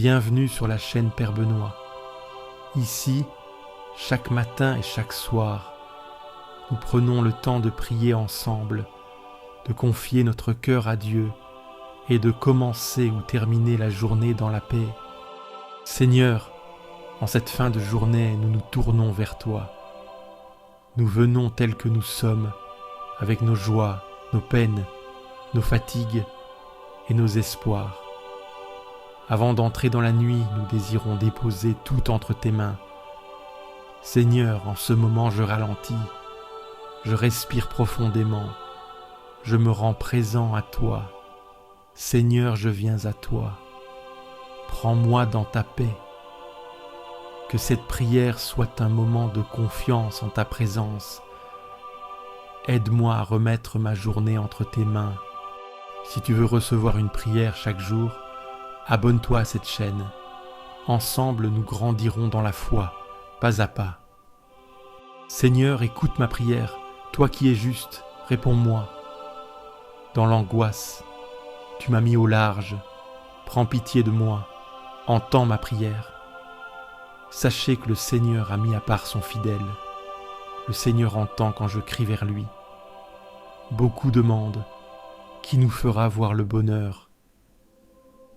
Bienvenue sur la chaîne Père Benoît. Ici, chaque matin et chaque soir, nous prenons le temps de prier ensemble, de confier notre cœur à Dieu et de commencer ou terminer la journée dans la paix. Seigneur, en cette fin de journée, nous nous tournons vers toi. Nous venons tels que nous sommes, avec nos joies, nos peines, nos fatigues et nos espoirs. Avant d'entrer dans la nuit, nous désirons déposer tout entre tes mains. Seigneur, en ce moment je ralentis, je respire profondément, je me rends présent à toi. Seigneur, je viens à toi. Prends-moi dans ta paix. Que cette prière soit un moment de confiance en ta présence. Aide-moi à remettre ma journée entre tes mains. Si tu veux recevoir une prière chaque jour, abonne-toi à cette chaîne. Ensemble, nous grandirons dans la foi, pas à pas. Seigneur, écoute ma prière. Toi qui es juste, réponds-moi. Dans l'angoisse, tu m'as mis au large. Prends pitié de moi. Entends ma prière. Sachez que le Seigneur a mis à part son fidèle. Le Seigneur entend quand je crie vers lui. Beaucoup demandent, qui nous fera voir le bonheur?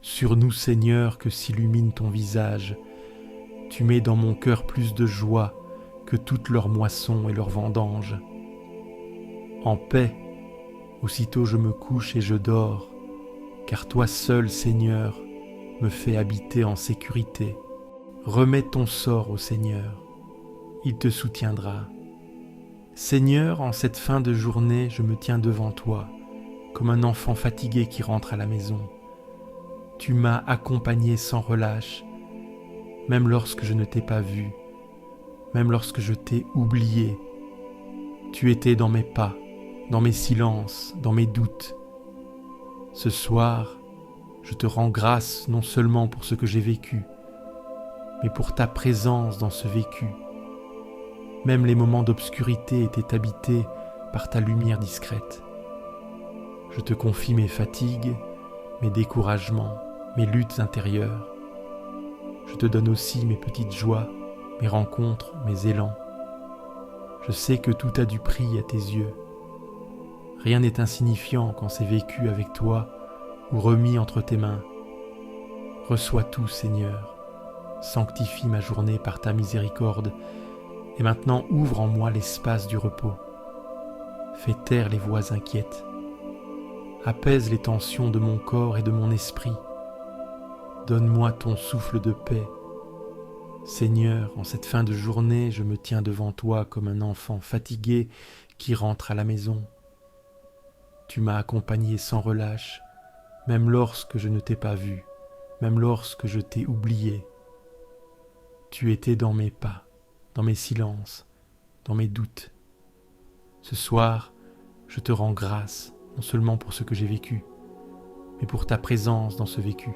Sur nous, Seigneur, que s'illumine ton visage. Tu mets dans mon cœur plus de joie que toutes leurs moissons et leurs vendanges. En paix, aussitôt je me couche et je dors, car toi seul, Seigneur, me fais habiter en sécurité. Remets ton sort au Seigneur, il te soutiendra. Seigneur, en cette fin de journée, je me tiens devant toi, comme un enfant fatigué qui rentre à la maison. Tu m'as accompagné sans relâche, même lorsque je ne t'ai pas vu, même lorsque je t'ai oublié. Tu étais dans mes pas, dans mes silences, dans mes doutes. Ce soir, je te rends grâce non seulement pour ce que j'ai vécu, mais pour ta présence dans ce vécu. Même les moments d'obscurité étaient habités par ta lumière discrète. Je te confie mes fatigues, mes découragements, mes luttes intérieures. Je te donne aussi mes petites joies, mes rencontres, mes élans. Je sais que tout a du prix à tes yeux. Rien n'est insignifiant quand c'est vécu avec toi ou remis entre tes mains. Reçois tout, Seigneur. Sanctifie ma journée par ta miséricorde et maintenant ouvre en moi l'espace du repos. Fais taire les voix inquiètes. Apaise les tensions de mon corps et de mon esprit. Donne-moi ton souffle de paix. Seigneur, en cette fin de journée, je me tiens devant toi comme un enfant fatigué qui rentre à la maison. Tu m'as accompagné sans relâche, même lorsque je ne t'ai pas vu, même lorsque je t'ai oublié. Tu étais dans mes pas, dans mes silences, dans mes doutes. Ce soir, je te rends grâce, non seulement pour ce que j'ai vécu, mais pour ta présence dans ce vécu.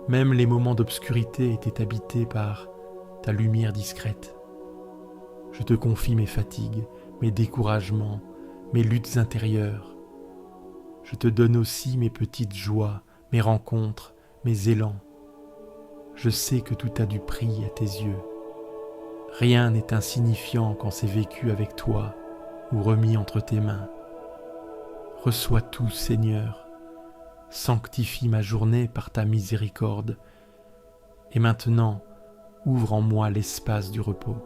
Même les moments d'obscurité étaient habités par ta lumière discrète. Je te confie mes fatigues, mes découragements, mes luttes intérieures. Je te donne aussi mes petites joies, mes rencontres, mes élans. Je sais que tout a du prix à tes yeux. Rien n'est insignifiant quand c'est vécu avec toi ou remis entre tes mains. Reçois tout, Seigneur. Sanctifie ma journée par ta miséricorde. Et maintenant, ouvre en moi l'espace du repos.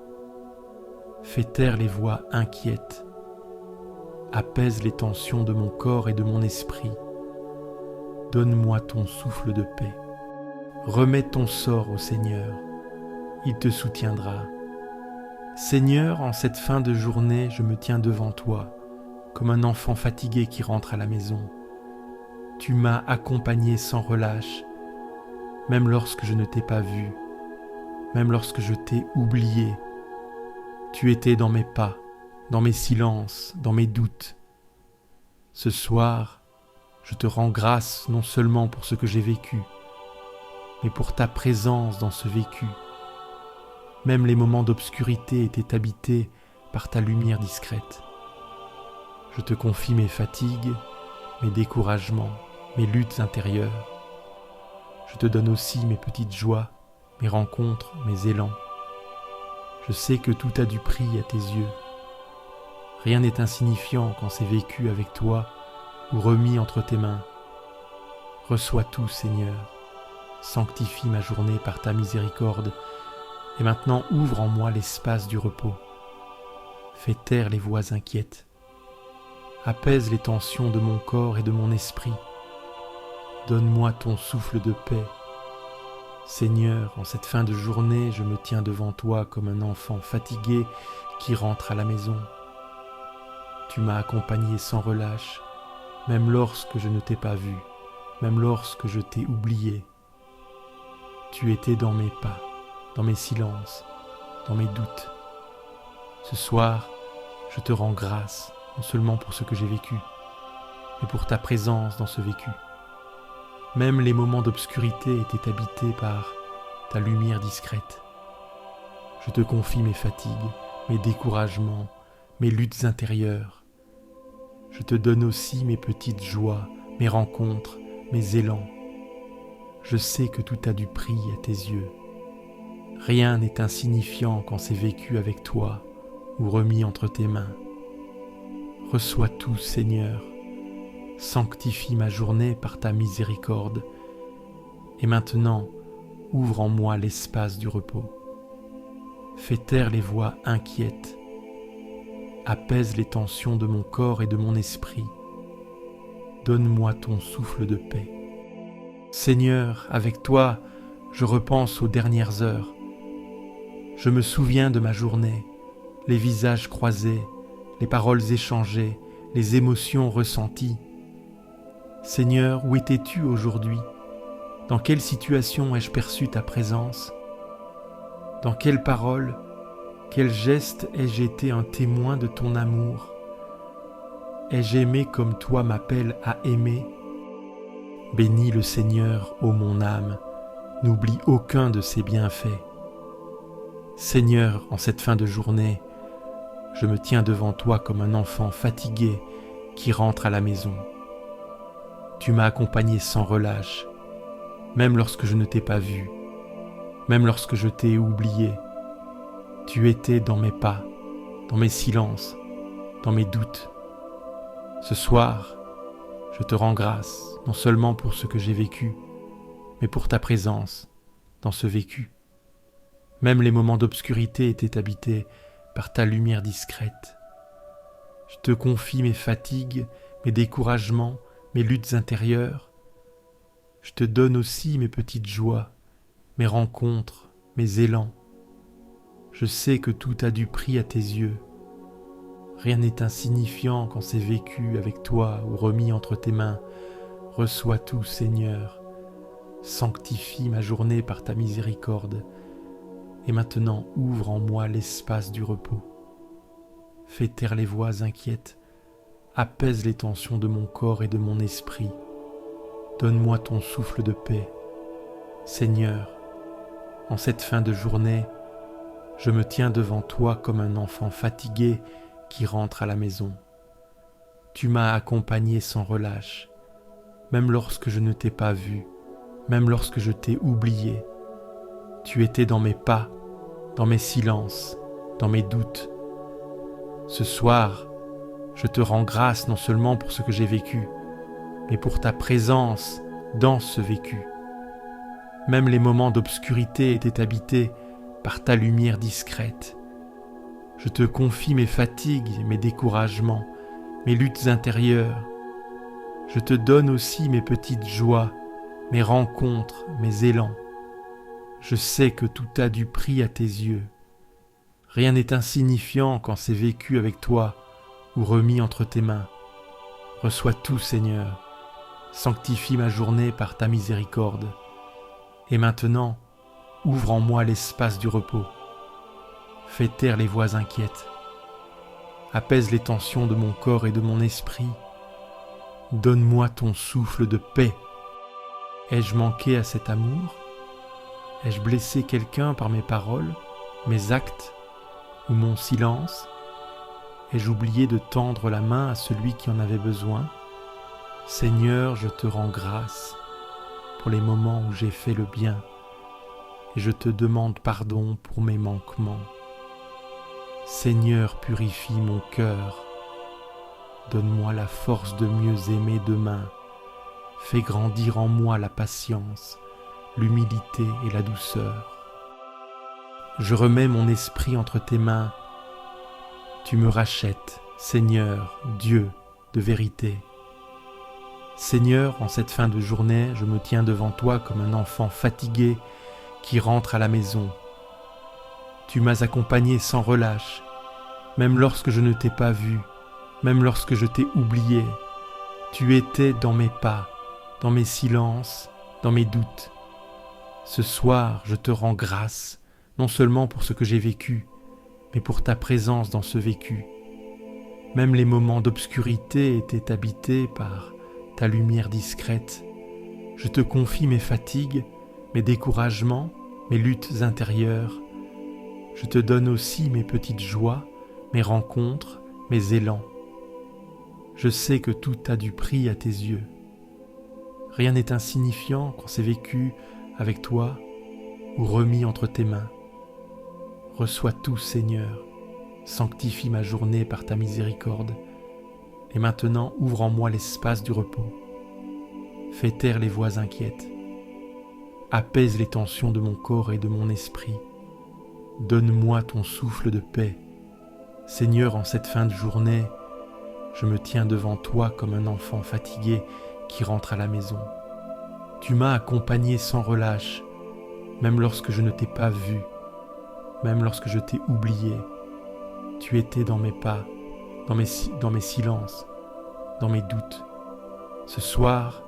Fais taire les voix inquiètes. Apaise les tensions de mon corps et de mon esprit. Donne-moi ton souffle de paix. Remets ton sort au Seigneur. Il te soutiendra. Seigneur, en cette fin de journée, je me tiens devant toi, comme un enfant fatigué qui rentre à la maison. Tu m'as accompagné sans relâche, même lorsque je ne t'ai pas vu, même lorsque je t'ai oublié. Tu étais dans mes pas, dans mes silences, dans mes doutes. Ce soir, je te rends grâce non seulement pour ce que j'ai vécu, mais pour ta présence dans ce vécu. Même les moments d'obscurité étaient habités par ta lumière discrète. Je te confie mes fatigues, mes découragements, mes luttes intérieures. Je te donne aussi mes petites joies, mes rencontres, mes élans. Je sais que tout a du prix à tes yeux. Rien n'est insignifiant quand c'est vécu avec toi ou remis entre tes mains. Reçois tout, Seigneur. Sanctifie ma journée par ta miséricorde, et maintenant ouvre en moi l'espace du repos. Fais taire les voix inquiètes. Apaise les tensions de mon corps et de mon esprit. Donne-moi ton souffle de paix. Seigneur, en cette fin de journée, je me tiens devant toi comme un enfant fatigué qui rentre à la maison. Tu m'as accompagné sans relâche, même lorsque je ne t'ai pas vu, même lorsque je t'ai oublié. Tu étais dans mes pas, dans mes silences, dans mes doutes. Ce soir, je te rends grâce, non seulement pour ce que j'ai vécu, mais pour ta présence dans ce vécu. Même les moments d'obscurité étaient habités par ta lumière discrète. Je te confie mes fatigues, mes découragements, mes luttes intérieures. Je te donne aussi mes petites joies, mes rencontres, mes élans. Je sais que tout a du prix à tes yeux. Rien n'est insignifiant quand c'est vécu avec toi ou remis entre tes mains. Reçois tout, Seigneur. Sanctifie ma journée par ta miséricorde. Et maintenant, ouvre en moi l'espace du repos. Fais taire les voix inquiètes. Apaise les tensions de mon corps et de mon esprit. Donne-moi ton souffle de paix. Seigneur, avec toi, je repense aux dernières heures. Je me souviens de ma journée, les visages croisés, les paroles échangées, les émotions ressenties. Seigneur, où étais-tu aujourd'hui? Dans quelle situation ai-je perçu ta présence? Dans quelles paroles, quels gestes ai-je été un témoin de ton amour? Ai-je aimé comme toi m'appelles à aimer? Bénis le Seigneur, ô mon âme, n'oublie aucun de ses bienfaits. Seigneur, en cette fin de journée, je me tiens devant toi comme un enfant fatigué qui rentre à la maison. Tu m'as accompagné sans relâche, même lorsque je ne t'ai pas vu, même lorsque je t'ai oublié. Tu étais dans mes pas, dans mes silences, dans mes doutes. Ce soir, je te rends grâce, non seulement pour ce que j'ai vécu, mais pour ta présence dans ce vécu. Même les moments d'obscurité étaient habités par ta lumière discrète. Je te confie mes fatigues, mes découragements, mes luttes intérieures. Je te donne aussi mes petites joies, mes rencontres, mes élans. Je sais que tout a du prix à tes yeux. Rien n'est insignifiant quand c'est vécu avec toi ou remis entre tes mains. Reçois tout, Seigneur. Sanctifie ma journée par ta miséricorde. Et maintenant ouvre en moi l'espace du repos. Fais taire les voix inquiètes. Apaise les tensions de mon corps et de mon esprit. Donne-moi ton souffle de paix. Seigneur, en cette fin de journée, je me tiens devant toi comme un enfant fatigué qui rentre à la maison. Tu m'as accompagné sans relâche, même lorsque je ne t'ai pas vu, même lorsque je t'ai oublié. Tu étais dans mes pas, dans mes silences, dans mes doutes. Ce soir, je te rends grâce non seulement pour ce que j'ai vécu, mais pour ta présence dans ce vécu. Même les moments d'obscurité étaient habités par ta lumière discrète. Je te confie mes fatigues, mes découragements, mes luttes intérieures. Je te donne aussi mes petites joies, mes rencontres, mes élans. Je sais que tout a du prix à tes yeux. Rien n'est insignifiant quand c'est vécu avec toi ou remis entre tes mains. Reçois tout, Seigneur. Sanctifie ma journée par ta miséricorde. Et maintenant, ouvre en moi l'espace du repos. Fais taire les voix inquiètes. Apaise les tensions de mon corps et de mon esprit. Donne-moi ton souffle de paix. Ai-je manqué à cet amour? Ai-je blessé quelqu'un par mes paroles, mes actes ou mon silence? Ai-je oublié de tendre la main à celui qui en avait besoin? Seigneur, je te rends grâce. pour les moments où j'ai fait le bien, et je te demande pardon pour mes manquements. Seigneur, purifie mon cœur, donne-moi la force de mieux aimer demain, fais grandir en moi la patience, l'humilité et la douceur. Je remets mon esprit entre tes mains, tu me rachètes, Seigneur, Dieu de vérité. Seigneur, en cette fin de journée, je me tiens devant toi comme un enfant fatigué qui rentre à la maison. Tu m'as accompagné sans relâche, même lorsque je ne t'ai pas vu, même lorsque je t'ai oublié. Tu étais dans mes pas, dans mes silences, dans mes doutes. Ce soir, je te rends grâce, non seulement pour ce que j'ai vécu, mais pour ta présence dans ce vécu. Même les moments d'obscurité étaient habités par ta lumière discrète. Je te confie mes fatigues, mes découragements, mes luttes intérieures. Je te donne aussi mes petites joies, mes rencontres, mes élans. Je sais que tout a du prix à tes yeux. Rien n'est insignifiant quand c'est vécu avec toi ou remis entre tes mains. Reçois tout, Seigneur, sanctifie ma journée par ta miséricorde, et maintenant ouvre en moi l'espace du repos. Fais taire les voix inquiètes, apaise les tensions de mon corps et de mon esprit. Donne-moi ton souffle de paix. Seigneur, en cette fin de journée, je me tiens devant toi comme un enfant fatigué qui rentre à la maison. Tu m'as accompagné sans relâche, même lorsque je ne t'ai pas vu, même lorsque je t'ai oublié. Tu étais dans mes pas, dans mes silences, dans mes doutes. Ce soir,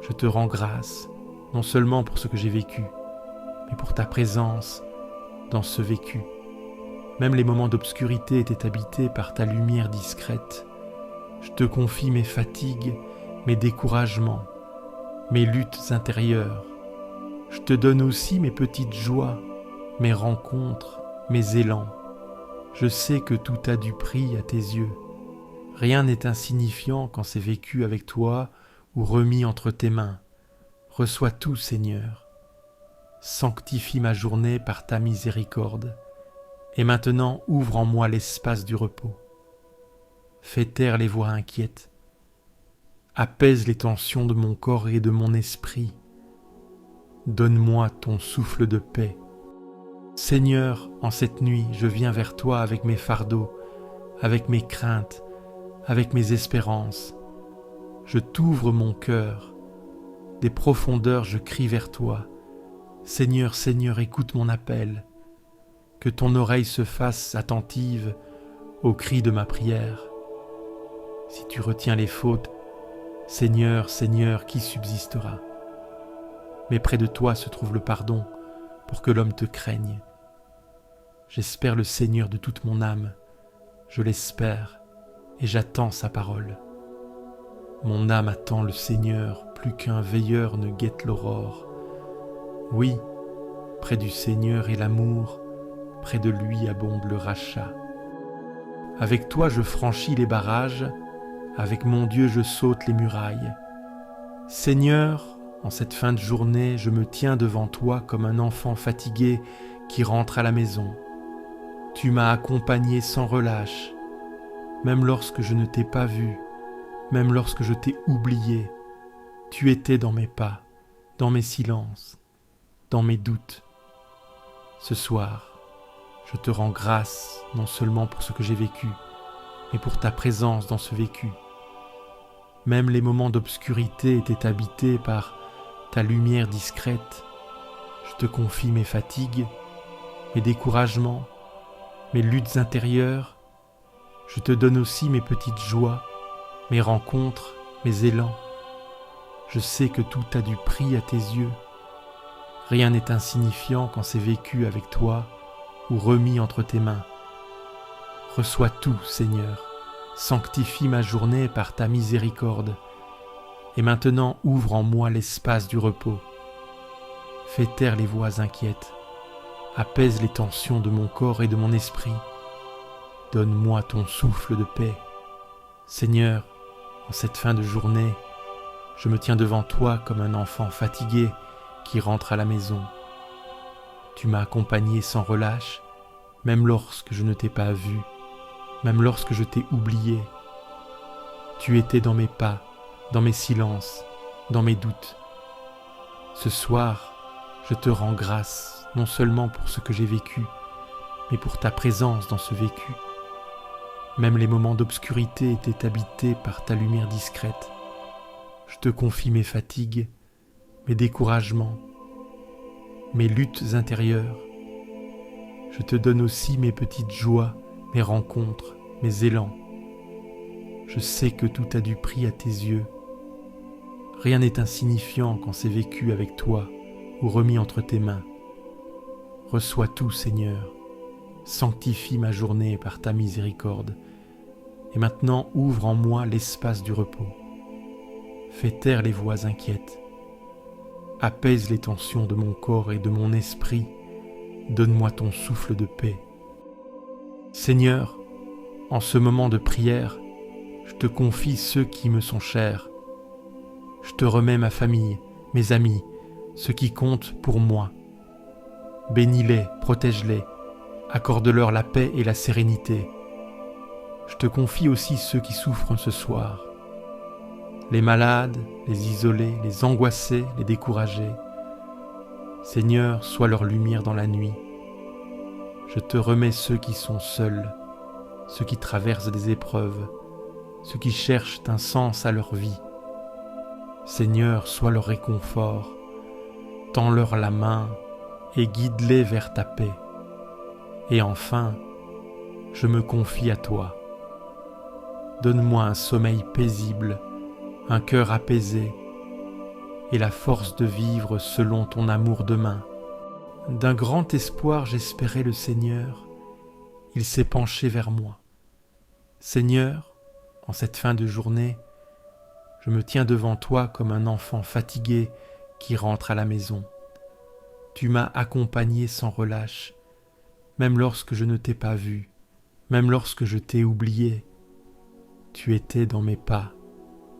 je te rends grâce, non seulement pour ce que j'ai vécu, mais pour ta présence dans ce vécu. Même les moments d'obscurité étaient habités par ta lumière discrète. Je te confie mes fatigues, mes découragements, mes luttes intérieures. Je te donne aussi mes petites joies, mes rencontres, mes élans. Je sais que tout a du prix à tes yeux. Rien n'est insignifiant quand c'est vécu avec toi ou remis entre tes mains. Reçois tout, Seigneur. Sanctifie ma journée par ta miséricorde. Et maintenant ouvre en moi l'espace du repos. Fais taire les voix inquiètes. Apaise les tensions de mon corps et de mon esprit. Donne-moi ton souffle de paix. Seigneur, en cette nuit, je viens vers toi avec mes fardeaux, avec mes craintes, avec mes espérances. Je t'ouvre mon cœur. Des profondeurs, je crie vers toi. Seigneur, Seigneur, écoute mon appel. Que ton oreille se fasse attentive au cri de ma prière. Si tu retiens les fautes, Seigneur, Seigneur, qui subsistera? Mais près de toi se trouve le pardon pour que l'homme te craigne. J'espère le Seigneur de toute mon âme, je l'espère et j'attends sa parole. Mon âme attend le Seigneur plus qu'un veilleur ne guette l'aurore. Oui, près du Seigneur est l'amour, près de lui abonde le rachat. Avec toi je franchis les barrages, avec mon Dieu je saute les murailles. Seigneur, en cette fin de journée, je me tiens devant toi comme un enfant fatigué qui rentre à la maison. Tu m'as accompagné sans relâche, même lorsque je ne t'ai pas vu, même lorsque je t'ai oublié. Tu étais dans mes pas, dans mes silences, dans mes doutes. Ce soir, je te rends grâce non seulement pour ce que j'ai vécu, mais pour ta présence dans ce vécu. Même les moments d'obscurité étaient habités par ta lumière discrète. Je te confie mes fatigues, mes découragements, mes luttes intérieures. Je te donne aussi mes petites joies, mes rencontres, mes élans. Je sais que tout a du prix à tes yeux. Rien n'est insignifiant quand c'est vécu avec toi ou remis entre tes mains. Reçois tout, Seigneur. Sanctifie ma journée par ta miséricorde. Et maintenant ouvre en moi l'espace du repos. Fais taire les voix inquiètes. Apaise les tensions de mon corps et de mon esprit. Donne-moi ton souffle de paix. Seigneur, en cette fin de journée, Je me tiens devant toi comme un enfant fatigué qui rentre à la maison. Tu m'as accompagné sans relâche, même lorsque je ne t'ai pas vu, même lorsque je t'ai oublié. Tu étais dans mes pas, dans mes silences, dans mes doutes. Ce soir, je te rends grâce, non seulement pour ce que j'ai vécu, mais pour ta présence dans ce vécu. Même les moments d'obscurité étaient habités par ta lumière discrète. Je te confie mes fatigues, mes découragements, mes luttes intérieures. Je te donne aussi mes petites joies, mes rencontres, mes élans. Je sais que tout a du prix à tes yeux. Rien n'est insignifiant quand c'est vécu avec toi ou remis entre tes mains. Reçois tout, Seigneur. Sanctifie ma journée par ta miséricorde. Et maintenant, ouvre en moi l'espace du repos. Fais taire les voix inquiètes. Apaise les tensions de mon corps et de mon esprit. Donne-moi ton souffle de paix. Seigneur, en ce moment de prière, je te confie ceux qui me sont chers. Je te remets ma famille, mes amis, ceux qui comptent pour moi. Bénis-les, protège-les, accorde-leur la paix et la sérénité. Je te confie aussi ceux qui souffrent ce soir. Les malades, les isolés, les angoissés, les découragés. Seigneur, sois leur lumière dans la nuit. Je te remets ceux qui sont seuls, ceux qui traversent des épreuves, ceux qui cherchent un sens à leur vie. Seigneur, sois leur réconfort, tends-leur la main et guide-les vers ta paix. Et enfin, je me confie à toi. Donne-moi un sommeil paisible, un cœur apaisé et la force de vivre selon ton amour demain. D'un grand espoir j'espérais le Seigneur, il s'est penché vers moi. Seigneur, en cette fin de journée, je me tiens devant toi comme un enfant fatigué qui rentre à la maison. Tu m'as accompagné sans relâche, même lorsque je ne t'ai pas vu, même lorsque je t'ai oublié. Tu étais dans mes pas,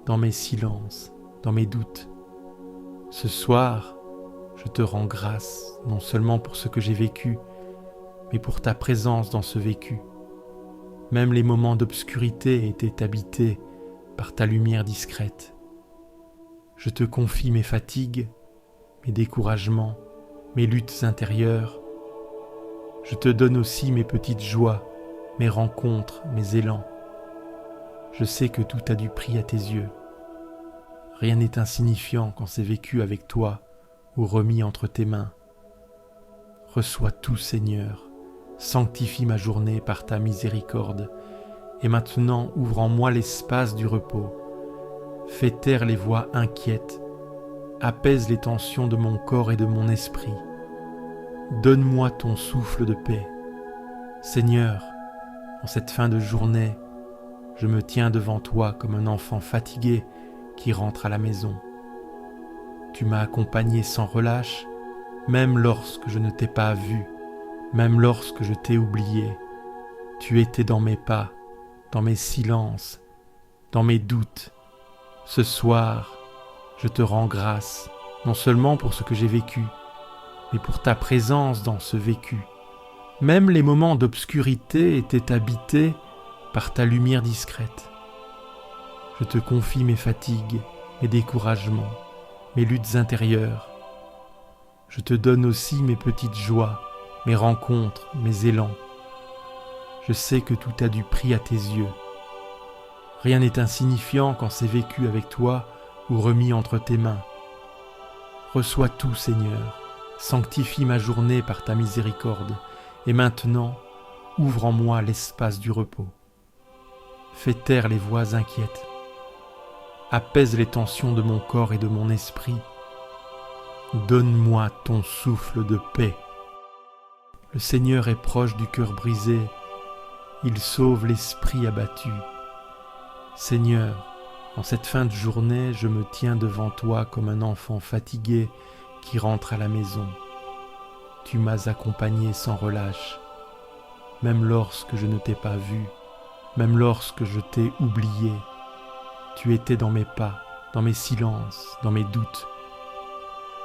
dans mes silences, dans mes doutes. Ce soir, je te rends grâce, non seulement pour ce que j'ai vécu, mais pour ta présence dans ce vécu. Même les moments d'obscurité étaient habités par ta lumière discrète. Je te confie mes fatigues, mes découragements, mes luttes intérieures. Je te donne aussi mes petites joies, mes rencontres, mes élans. Je sais que tout a du prix à tes yeux. Rien n'est insignifiant quand c'est vécu avec toi ou remis entre tes mains. Reçois tout, Seigneur. Sanctifie ma journée par ta miséricorde. Et maintenant, ouvre en moi l'espace du repos. Fais taire les voix inquiètes. Apaise les tensions de mon corps et de mon esprit. Donne-moi ton souffle de paix. Seigneur, en cette fin de journée, je me tiens devant toi comme un enfant fatigué qui rentre à la maison. Tu m'as accompagné sans relâche, même lorsque je ne t'ai pas vu, même lorsque je t'ai oublié. Tu étais dans mes pas, dans mes silences, dans mes doutes. Ce soir, je te rends grâce, non seulement pour ce que j'ai vécu, mais pour ta présence dans ce vécu. Même les moments d'obscurité étaient habités par ta lumière discrète. Je te confie mes fatigues, mes découragements, mes luttes intérieures. Je te donne aussi mes petites joies, mes rencontres, mes élans. Je sais que tout a du prix à tes yeux. Rien n'est insignifiant quand c'est vécu avec toi ou remis entre tes mains. Reçois tout, Seigneur. Sanctifie ma journée par ta miséricorde. Et maintenant, ouvre en moi l'espace du repos. Fais taire les voix inquiètes. Apaise les tensions de mon corps et de mon esprit. Donne-moi ton souffle de paix. Le Seigneur est proche du cœur brisé. Il sauve l'esprit abattu. Seigneur, en cette fin de journée, je me tiens devant toi comme un enfant fatigué qui rentre à la maison. Tu m'as accompagné sans relâche, même lorsque je ne t'ai pas vu, même lorsque je t'ai oublié. Tu étais dans mes pas, dans mes silences, dans mes doutes.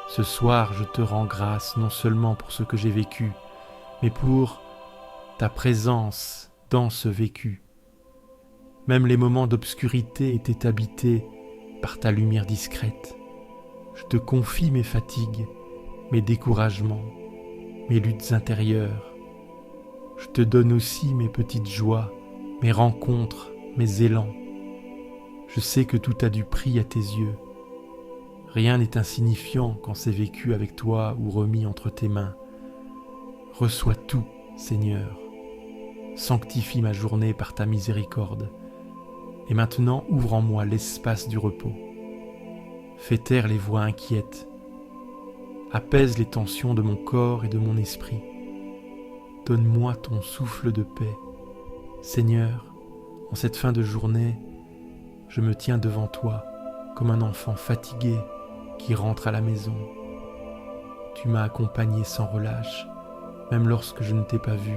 Ce soir, je te rends grâce non seulement pour ce que j'ai vécu, mais pour ta présence dans ce vécu. Même les moments d'obscurité étaient habités par ta lumière discrète. Je te confie mes fatigues, mes découragements, mes luttes intérieures. Je te donne aussi mes petites joies, mes rencontres, mes élans. Je sais que tout a du prix à tes yeux. Rien n'est insignifiant quand c'est vécu avec toi ou remis entre tes mains. Reçois tout, Seigneur. Sanctifie ma journée par ta miséricorde. Et maintenant, ouvre en moi l'espace du repos. Fais taire les voix inquiètes. Apaise les tensions de mon corps et de mon esprit. Donne-moi ton souffle de paix. Seigneur, en cette fin de journée, je me tiens devant toi comme un enfant fatigué qui rentre à la maison. Tu m'as accompagné sans relâche, même lorsque je ne t'ai pas vu,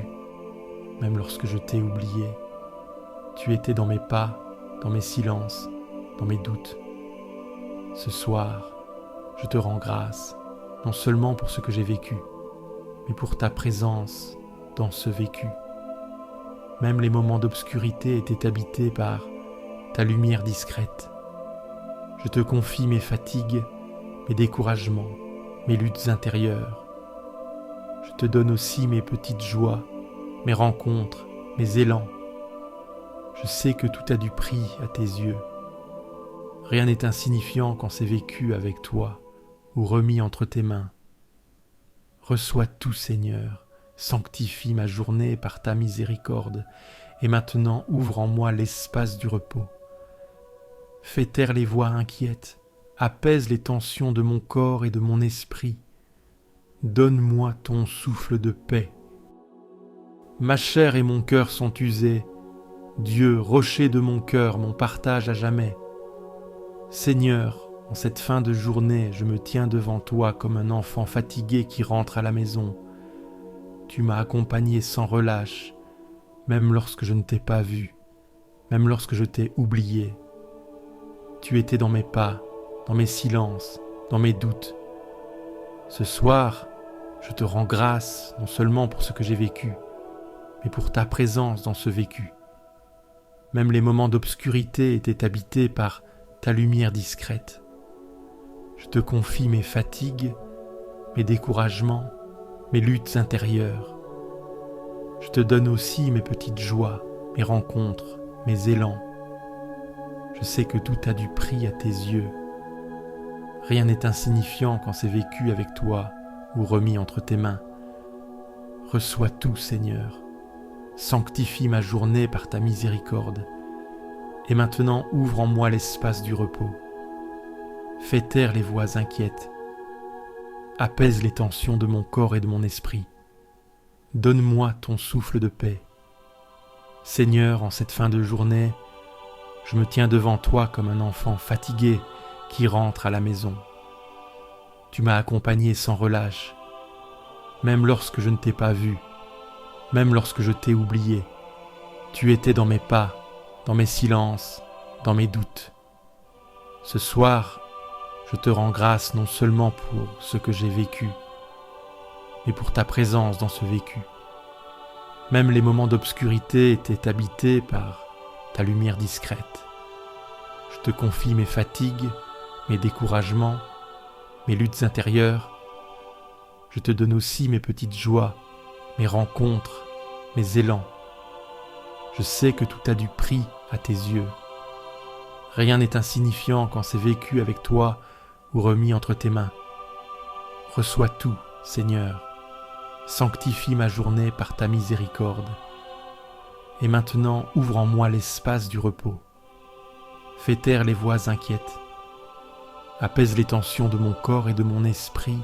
même lorsque je t'ai oublié. Tu étais dans mes pas, dans mes silences, dans mes doutes. Ce soir, je te rends grâce, non seulement pour ce que j'ai vécu, mais pour ta présence dans ce vécu. Même les moments d'obscurité étaient habités par ta lumière discrète. Je te confie mes fatigues, mes découragements, mes luttes intérieures. Je te donne aussi mes petites joies, mes rencontres, mes élans. Je sais que tout a du prix à tes yeux. Rien n'est insignifiant quand c'est vécu avec toi ou remis entre tes mains. Reçois tout, Seigneur, sanctifie ma journée par ta miséricorde, et maintenant ouvre en moi l'espace du repos. Fais taire les voix inquiètes, apaise les tensions de mon corps et de mon esprit. Donne-moi ton souffle de paix. Ma chair et mon cœur sont usés. Dieu, rocher de mon cœur, mon partage à jamais. Seigneur, en cette fin de journée, je me tiens devant toi comme un enfant fatigué qui rentre à la maison. Tu m'as accompagné sans relâche, même lorsque je ne t'ai pas vu, même lorsque je t'ai oublié. Tu étais dans mes pas, dans mes silences, dans mes doutes. Ce soir, je te rends grâce non seulement pour ce que j'ai vécu, mais pour ta présence dans ce vécu. Même les moments d'obscurité étaient habités par ta lumière discrète. Je te confie mes fatigues, mes découragements, mes luttes intérieures. Je te donne aussi mes petites joies, mes rencontres, mes élans. Je sais que tout a du prix à tes yeux. Rien n'est insignifiant quand c'est vécu avec toi ou remis entre tes mains. Reçois tout, Seigneur. Sanctifie ma journée par ta miséricorde. Et maintenant ouvre en moi l'espace du repos. Fais taire les voix inquiètes. Apaise les tensions de mon corps et de mon esprit. Donne-moi ton souffle de paix. Seigneur, en cette fin de journée, je me tiens devant toi comme un enfant fatigué qui rentre à la maison. Tu m'as accompagné sans relâche, même lorsque je ne t'ai pas vu, même lorsque je t'ai oublié. Tu étais dans mes pas, dans mes silences, dans mes doutes. Ce soir, je te rends grâce non seulement pour ce que j'ai vécu, mais pour ta présence dans ce vécu. Même les moments d'obscurité étaient habités par ta lumière discrète. Je te confie mes fatigues, mes découragements, mes luttes intérieures. Je te donne aussi mes petites joies, mes rencontres, mes élans. Je sais que tout a du prix à tes yeux. Rien n'est insignifiant quand c'est vécu avec toi ou remis entre tes mains. Reçois tout, Seigneur. Sanctifie ma journée par ta miséricorde. Et maintenant ouvre en moi l'espace du repos. Fais taire les voix inquiètes. Apaise les tensions de mon corps et de mon esprit.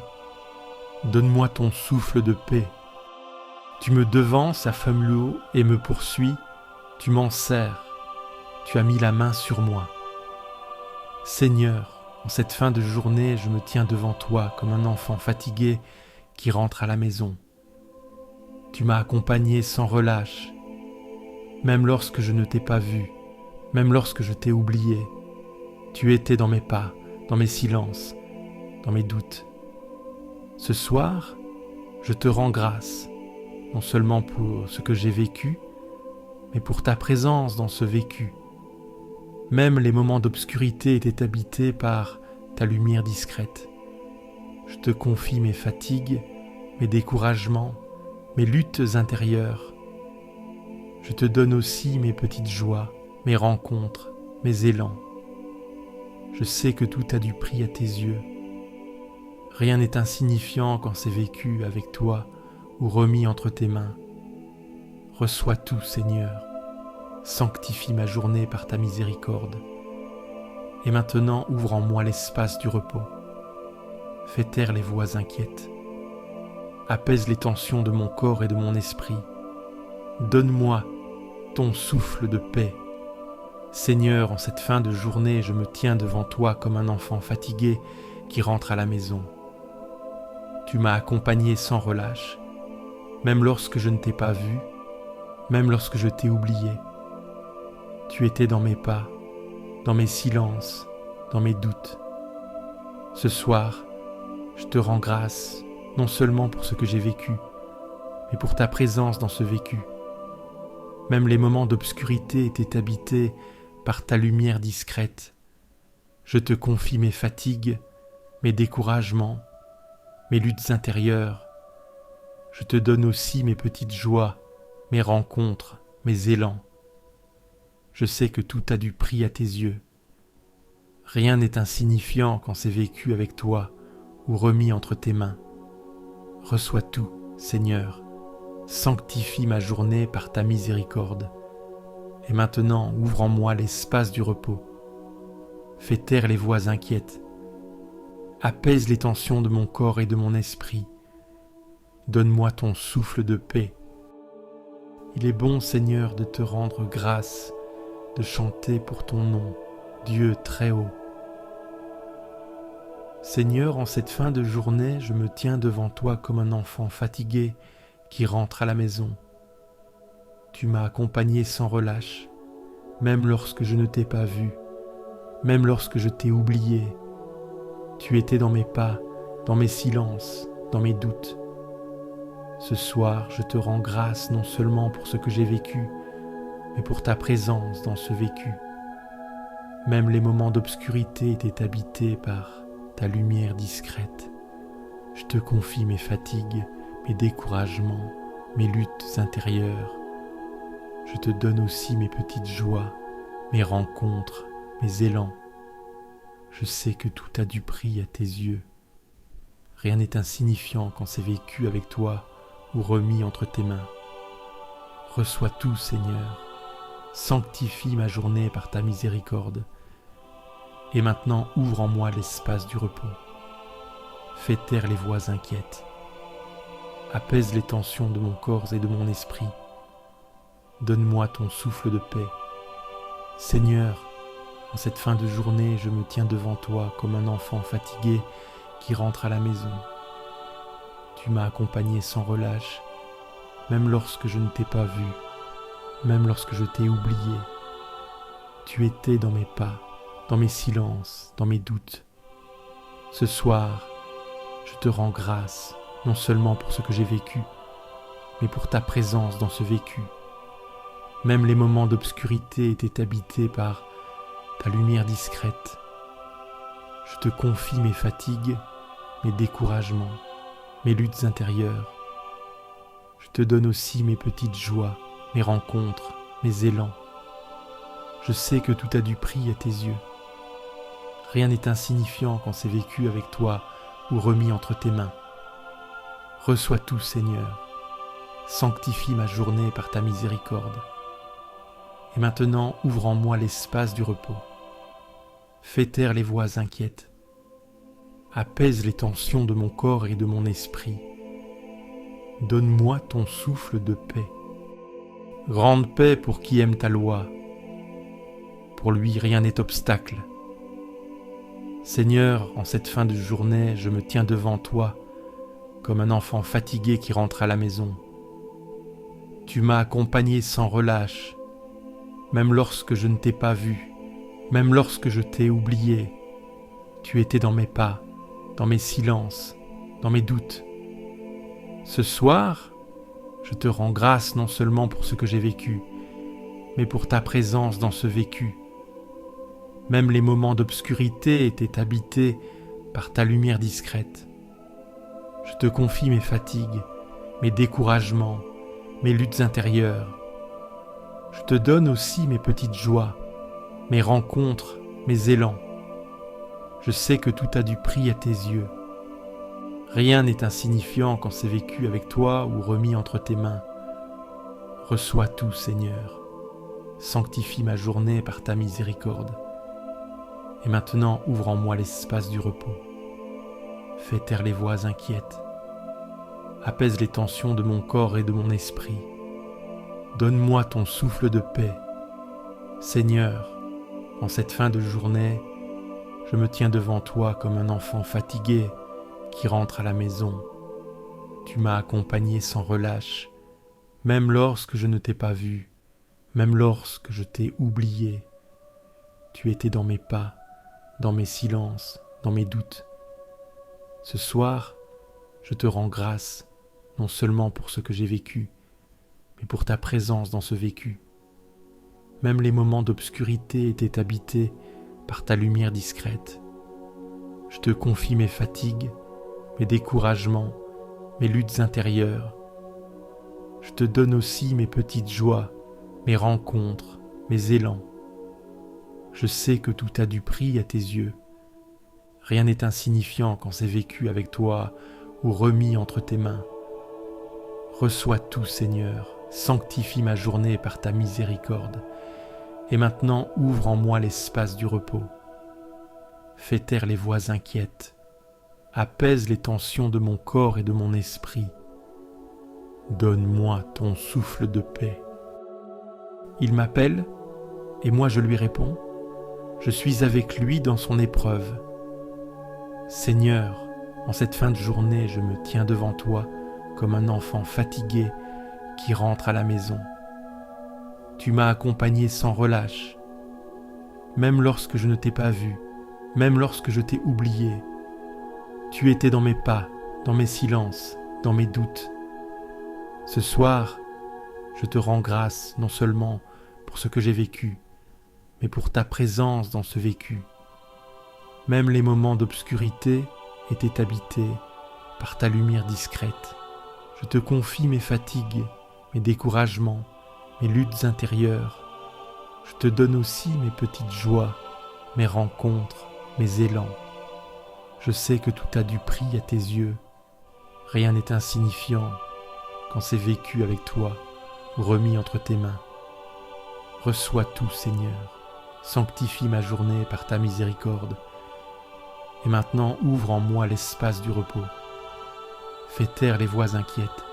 Donne-moi ton souffle de paix. Tu me devances à femme et me poursuis. Tu m'en serres. Tu as mis la main sur moi. Seigneur, en cette fin de journée, je me tiens devant toi comme un enfant fatigué qui rentre à la maison. Tu m'as accompagné sans relâche, même lorsque je ne t'ai pas vu, même lorsque je t'ai oublié. Tu étais dans mes pas, dans mes silences, dans mes doutes. Ce soir, je te rends grâce, non seulement pour ce que j'ai vécu, mais pour ta présence dans ce vécu. Même les moments d'obscurité étaient habités par ta lumière discrète. Je te confie mes fatigues, mes découragements, mes luttes intérieures. Je te donne aussi mes petites joies, mes rencontres, mes élans. Je sais que tout a du prix à tes yeux. Rien n'est insignifiant quand c'est vécu avec toi ou remis entre tes mains. Reçois tout, Seigneur. Sanctifie ma journée par ta miséricorde. Et maintenant, ouvre en moi l'espace du repos. Fais taire les voix inquiètes. Apaise les tensions de mon corps et de mon esprit. Donne-moi ton souffle de paix. Seigneur, en cette fin de journée, je me tiens devant toi comme un enfant fatigué qui rentre à la maison. Tu m'as accompagné sans relâche, même lorsque je ne t'ai pas vu, même lorsque je t'ai oublié. Tu étais dans mes pas, dans mes silences, dans mes doutes. Ce soir, je te rends grâce, non seulement pour ce que j'ai vécu, mais pour ta présence dans ce vécu. Même les moments d'obscurité étaient habités par ta lumière discrète. Je te confie mes fatigues, mes découragements, mes luttes intérieures. Je te donne aussi mes petites joies, mes rencontres, mes élans. Je sais que tout a du prix à tes yeux. Rien n'est insignifiant quand c'est vécu avec toi ou remis entre tes mains. Reçois tout, Seigneur. Sanctifie ma journée par ta miséricorde. Et maintenant, ouvre en moi l'espace du repos. Fais taire les voix inquiètes. Apaise les tensions de mon corps et de mon esprit. Donne-moi ton souffle de paix. Il est bon, Seigneur, de te rendre grâce, de chanter pour ton nom, Dieu très haut. Seigneur, en cette fin de journée, je me tiens devant toi comme un enfant fatigué qui rentre à la maison. Tu m'as accompagné sans relâche, même lorsque je ne t'ai pas vu, même lorsque je t'ai oublié. Tu étais dans mes pas, dans mes silences, dans mes doutes. Ce soir, je te rends grâce non seulement pour ce que j'ai vécu, mais pour ta présence dans ce vécu. Même les moments d'obscurité étaient habités par ta lumière discrète. Je te confie mes fatigues, mes découragements, mes luttes intérieures. Je te donne aussi mes petites joies, mes rencontres, mes élans. Je sais que tout a du prix à tes yeux. Rien n'est insignifiant quand c'est vécu avec toi ou remis entre tes mains. Reçois tout, Seigneur. Sanctifie ma journée par ta miséricorde. Et maintenant, ouvre en moi l'espace du repos. Fais taire les voix inquiètes. Apaise les tensions de mon corps et de mon esprit. Donne-moi ton souffle de paix. Seigneur, en cette fin de journée, je me tiens devant toi comme un enfant fatigué qui rentre à la maison. Tu m'as accompagné sans relâche, même lorsque je ne t'ai pas vu, même lorsque je t'ai oublié. Tu étais dans mes pas, dans mes silences, dans mes doutes. Ce soir, je te rends grâce, non seulement pour ce que j'ai vécu, mais pour ta présence dans ce vécu. Même les moments d'obscurité étaient habités par ta lumière discrète. Je te confie mes fatigues, mes découragements, mes luttes intérieures. Je te donne aussi mes petites joies, mes rencontres, mes élans. Je sais que tout a du prix à tes yeux. Rien n'est insignifiant quand c'est vécu avec toi ou remis entre tes mains. Reçois tout, Seigneur. Sanctifie ma journée par ta miséricorde. Et maintenant, ouvre en moi l'espace du repos. Fais taire les voix inquiètes. Apaise les tensions de mon corps et de mon esprit. Donne-moi ton souffle de paix. Grande paix pour qui aime ta loi. Pour lui, rien n'est obstacle. Seigneur, en cette fin de journée, je me tiens devant toi comme un enfant fatigué qui rentre à la maison. Tu m'as accompagné sans relâche, même lorsque je ne t'ai pas vu, Même lorsque je t'ai oublié, tu étais dans mes pas, dans mes silences, dans mes doutes. Ce soir, je te rends grâce non seulement pour ce que j'ai vécu, mais pour ta présence dans ce vécu. Même les moments d'obscurité étaient habités par ta lumière discrète. Je te confie mes fatigues, mes découragements, mes luttes intérieures. Je te donne aussi mes petites joies, mes rencontres, mes élans. Je sais que tout a du prix à tes yeux. Rien n'est insignifiant quand c'est vécu avec toi ou remis entre tes mains. Reçois tout, Seigneur. Sanctifie ma journée par ta miséricorde. Et maintenant, ouvre en moi l'espace du repos. Fais taire les voix inquiètes. Apaise les tensions de mon corps et de mon esprit. Donne-moi ton souffle de paix. Seigneur, en cette fin de journée, je me tiens devant toi comme un enfant fatigué qui rentre à la maison. Tu m'as accompagné sans relâche, même lorsque je ne t'ai pas vu, même lorsque je t'ai oublié. Tu étais dans mes pas, dans mes silences, dans mes doutes. Ce soir, je te rends grâce, non seulement pour ce que j'ai vécu, mais pour ta présence dans ce vécu. Même les moments d'obscurité étaient habités par ta lumière discrète. Je te confie mes fatigues, mes découragements, mes luttes intérieures. Je te donne aussi mes petites joies, mes rencontres, mes élans. Je sais que tout a du prix à tes yeux. Rien n'est insignifiant quand c'est vécu avec toi ou remis entre tes mains. Reçois tout, Seigneur, sanctifie ma journée par ta miséricorde. Et maintenant ouvre en moi l'espace du repos. Fais taire les voix inquiètes. Apaise les tensions de mon corps et de mon esprit. Donne-moi ton souffle de paix. Il m'appelle et moi je lui réponds. Je suis avec lui dans son épreuve. Seigneur, en cette fin de journée, je me tiens devant toi comme un enfant fatigué qui rentre à la maison. Tu m'as accompagné sans relâche, même lorsque je ne t'ai pas vu, même lorsque je t'ai oublié. Tu étais dans mes pas, dans mes silences, dans mes doutes. Ce soir, je te rends grâce non seulement pour ce que j'ai vécu, mais pour ta présence dans ce vécu. Même les moments d'obscurité étaient habités par ta lumière discrète. Je te confie mes fatigues, mes découragements, mes luttes intérieures. Je te donne aussi mes petites joies, mes rencontres, mes élans. Je sais que tout a du prix à tes yeux. Rien n'est insignifiant quand c'est vécu avec toi ou remis entre tes mains. Reçois tout, Seigneur. Sanctifie ma journée par ta miséricorde. Et maintenant ouvre en moi l'espace du repos. Fais taire les voix inquiètes.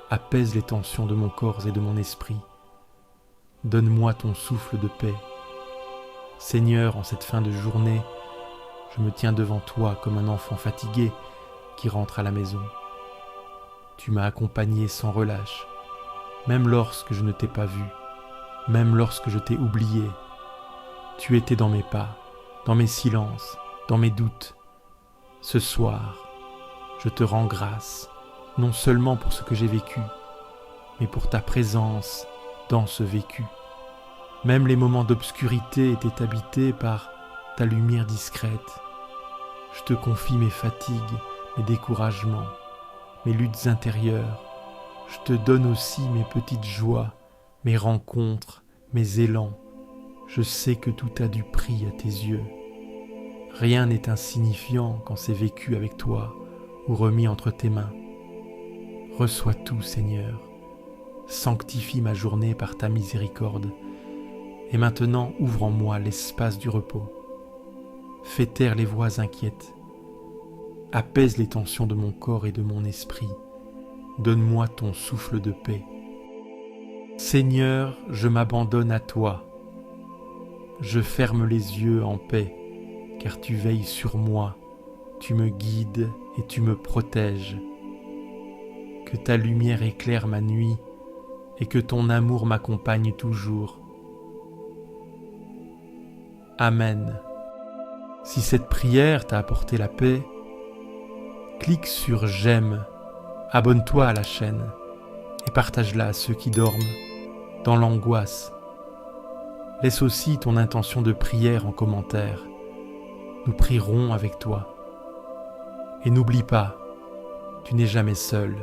Apaise les tensions de mon corps et de mon esprit. Donne-moi ton souffle de paix. Seigneur, en cette fin de journée, je me tiens devant toi comme un enfant fatigué qui rentre à la maison. Tu m'as accompagné sans relâche, même lorsque je ne t'ai pas vu, même lorsque je t'ai oublié. Tu étais dans mes pas, dans mes silences, dans mes doutes. Ce soir, je te rends grâce, non seulement pour ce que j'ai vécu, mais pour ta présence dans ce vécu. Même les moments d'obscurité étaient habités par ta lumière discrète. Je te confie mes fatigues, mes découragements, mes luttes intérieures. Je te donne aussi mes petites joies, mes rencontres, mes élans. Je sais que tout a du prix à tes yeux. Rien n'est insignifiant quand c'est vécu avec toi ou remis entre tes mains. Reçois tout, Seigneur. Sanctifie ma journée par ta miséricorde. Et maintenant ouvre en moi l'espace du repos. Fais taire les voix inquiètes. Apaise les tensions de mon corps et de mon esprit. Donne-moi ton souffle de paix. Seigneur, je m'abandonne à toi. Je ferme les yeux en paix, car tu veilles sur moi, tu me guides et tu me protèges. Que ta lumière éclaire ma nuit et que ton amour m'accompagne toujours. Amen. Si cette prière t'a apporté la paix, clique sur j'aime, abonne-toi à la chaîne et partage-la à ceux qui dorment dans l'angoisse. Laisse aussi ton intention de prière en commentaire. Nous prierons avec toi. Et n'oublie pas, tu n'es jamais seul.